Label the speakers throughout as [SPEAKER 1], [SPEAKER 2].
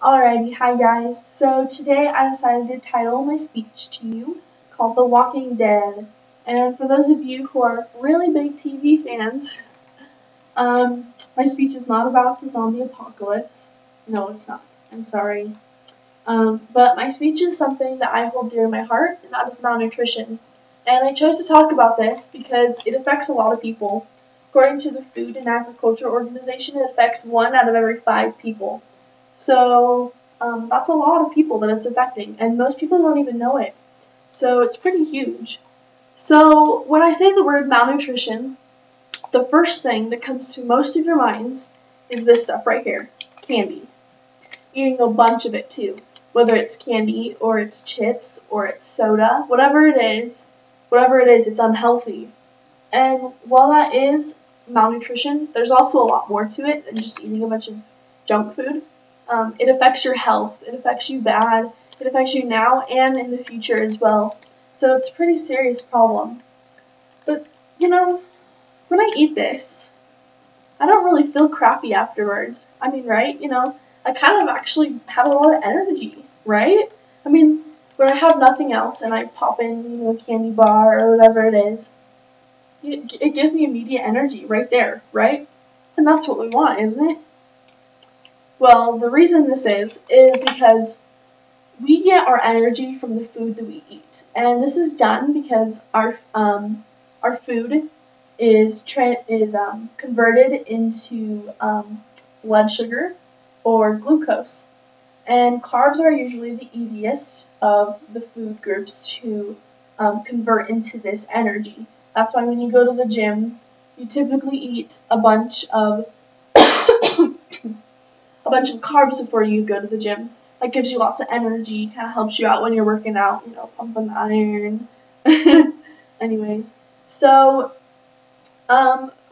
[SPEAKER 1] Alrighty, hi guys. So today I decided to title my speech to you called The Walking Dead. And for those of you who are really big TV fans, my speech is not about the zombie apocalypse. No, it's not. I'm sorry. But my speech is something that I hold dear in my heart, and that is malnutrition. And I chose to talk about this because it affects a lot of people. According to the Food and Agriculture Organization, it affects 1 out of every 5 people. So that's a lot of people that it's affecting, and most people don't even know it. So it's pretty huge. So when I say the word malnutrition, the first thing that comes to most of your minds is this stuff right here, candy. Eating a bunch of it too, whether it's candy or it's chips or it's soda, whatever it is, it's unhealthy. And while that is malnutrition, there's also a lot more to it than just eating a bunch of junk food. It affects your health. It affects you bad. It affects you now and in the future as well. So it's a pretty serious problem. But, when I eat this, I don't really feel crappy afterwards. I mean, right? I kind of actually have a lot of energy, right? I mean, when I have nothing else and I pop in, a candy bar or whatever it is, it gives me immediate energy right there, right? And that's what we want, isn't it? Well, the reason this is because we get our energy from the food that we eat. And this is done because our food is converted into blood sugar or glucose. And carbs are usually the easiest of the food groups to convert into this energy. That's why when you go to the gym, you typically eat a bunch of carbs before you go to the gym. That gives you lots of energy, kind of helps you out when you're working out, pumping iron. Anyways, so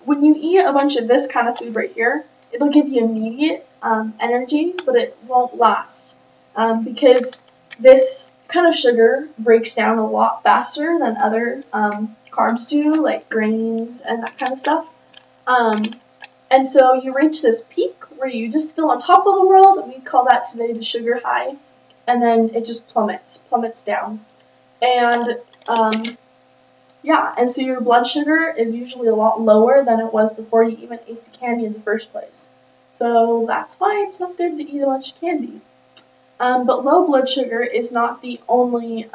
[SPEAKER 1] when you eat a bunch of this kind of food right here, it'll give you immediate energy, but it won't last because this kind of sugar breaks down a lot faster than other carbs do, like grains and that kind of stuff. And so you reach this peak where you just feel on top of the world, and we call that today the sugar high, and then it just plummets down. And and so your blood sugar is usually a lot lower than it was before you even ate the candy in the first place. So that's why it's not good to eat a bunch of candy. But low blood sugar is not the only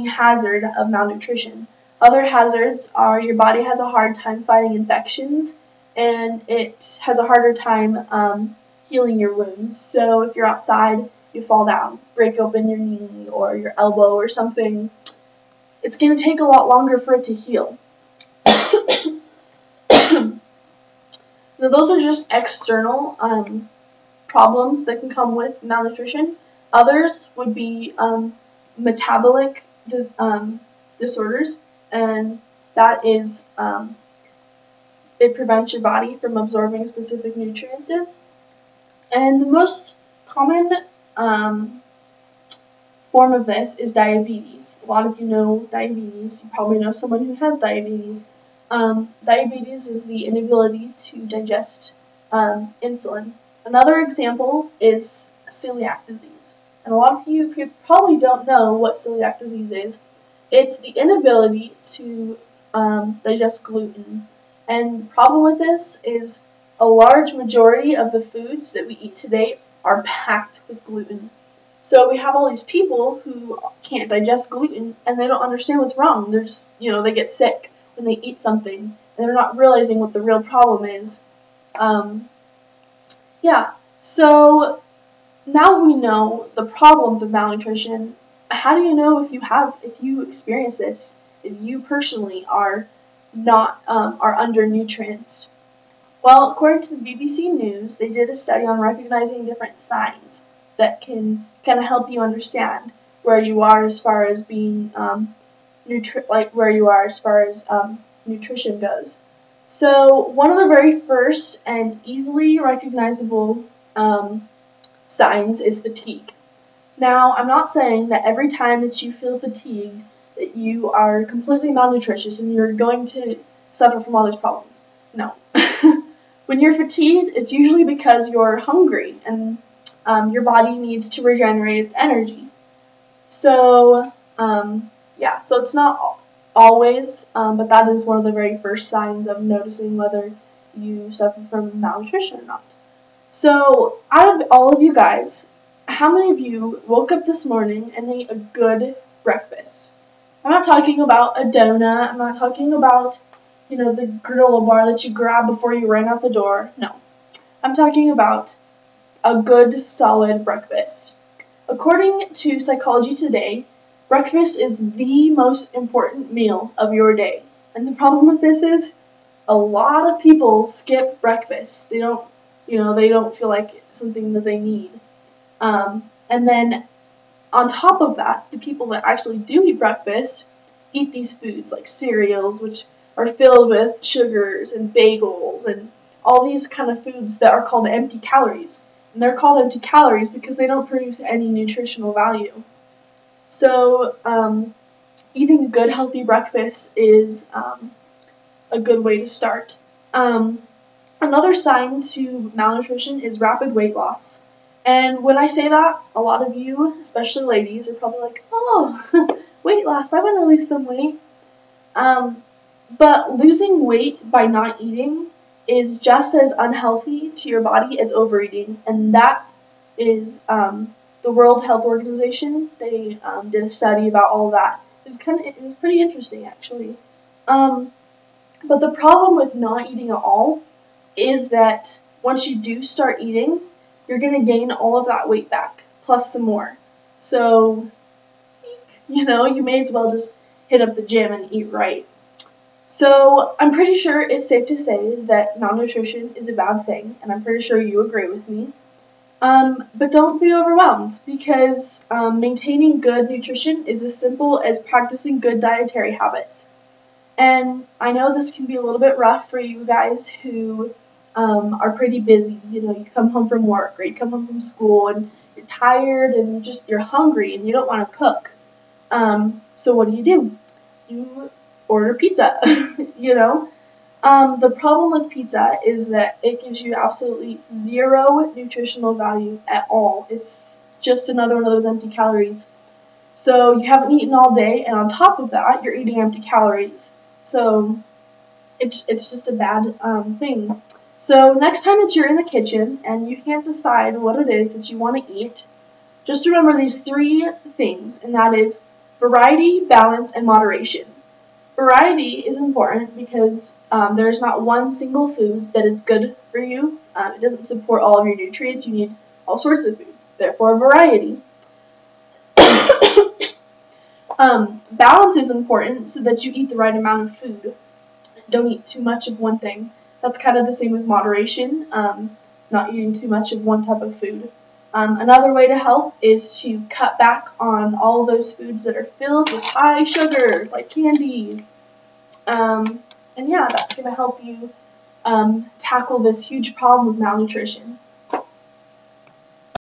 [SPEAKER 1] hazard of malnutrition. Other hazards are your body has a hard time fighting infections, and it has a harder time healing your wounds. So if you're outside, you fall down, break open your knee or your elbow or something, it's going to take a lot longer for it to heal. Now, those are just external problems that can come with malnutrition. Others would be metabolic disorders, and that is it prevents your body from absorbing specific nutrients. And the most common form of this is diabetes. A lot of you know diabetes. You probably know someone who has diabetes. Diabetes is the inability to digest insulin. Another example is celiac disease. And a lot of you probably don't know what celiac disease is. It's the inability to digest gluten. And the problem with this is a large majority of the foods that we eat today are packed with gluten. So we have all these people who can't digest gluten, and they don't understand what's wrong. They're just, they get sick when they eat something, and they're not realizing what the real problem is. So now we know the problems of malnutrition. How do you know if you experience this, if you personally are under nutrients? Well, according to the BBC News, they did a study on recognizing different signs that can kind of help you understand where you are as far as being nutrition goes. So one of the very first and easily recognizable signs is fatigue. Now, I'm not saying that every time that you feel fatigued that you are completely malnutritious and you're going to suffer from all these problems. No. When you're fatigued, it's usually because you're hungry and your body needs to regenerate its energy. So, yeah, so it's not always, but that is one of the very first signs of noticing whether you suffer from malnutrition or not. So, out of all of you guys, how many of you woke up this morning and ate a good breakfast? I'm not talking about a donut. I'm not talking about, the granola bar that you grab before you ran out the door. No. I'm talking about a good, solid breakfast. According to Psychology Today, breakfast is the most important meal of your day. And the problem with this is a lot of people skip breakfast. They don't feel like it's something that they need. And then on top of that, the people that actually do eat breakfast eat these foods like cereals, which are filled with sugars and bagels and all these kind of foods that are called empty calories. And they're called empty calories because they don't produce any nutritional value. So eating a good, healthy breakfast is a good way to start. Another sign to malnutrition is rapid weight loss. And when I say that, a lot of you, especially ladies, are probably like, oh, weight loss, I want to lose some weight. But losing weight by not eating is just as unhealthy to your body as overeating. And that is the World Health Organization. They did a study about all of that. It was pretty interesting, actually. But the problem with not eating at all is that once you do start eating, you're going to gain all of that weight back, plus some more. So, you may as well just hit up the gym and eat right. So, I'm pretty sure it's safe to say that malnutrition is a bad thing, and I'm pretty sure you agree with me. But don't be overwhelmed, because maintaining good nutrition is as simple as practicing good dietary habits. And I know this can be a little bit rough for you guys who are pretty busy. You come home from work or you come home from school and you're tired and you're hungry and you don't want to cook. So what do? You order pizza, The problem with pizza is that it gives you absolutely zero nutritional value at all. It's just another one of those empty calories. So you haven't eaten all day, and on top of that, you're eating empty calories. So it's just a bad thing. So next time that you're in the kitchen and you can't decide what it is that you want to eat, just remember these three things, and that is variety, balance, and moderation. Variety is important because there's not one single food that is good for you. It doesn't support all of your nutrients. You need all sorts of food. Therefore, variety. Balance is important so that you eat the right amount of food. Don't eat too much of one thing. That's kind of the same with moderation, not eating too much of one type of food. Another way to help is to cut back on all those foods that are filled with high sugar, like candy. And yeah, that's going to help you tackle this huge problem with malnutrition.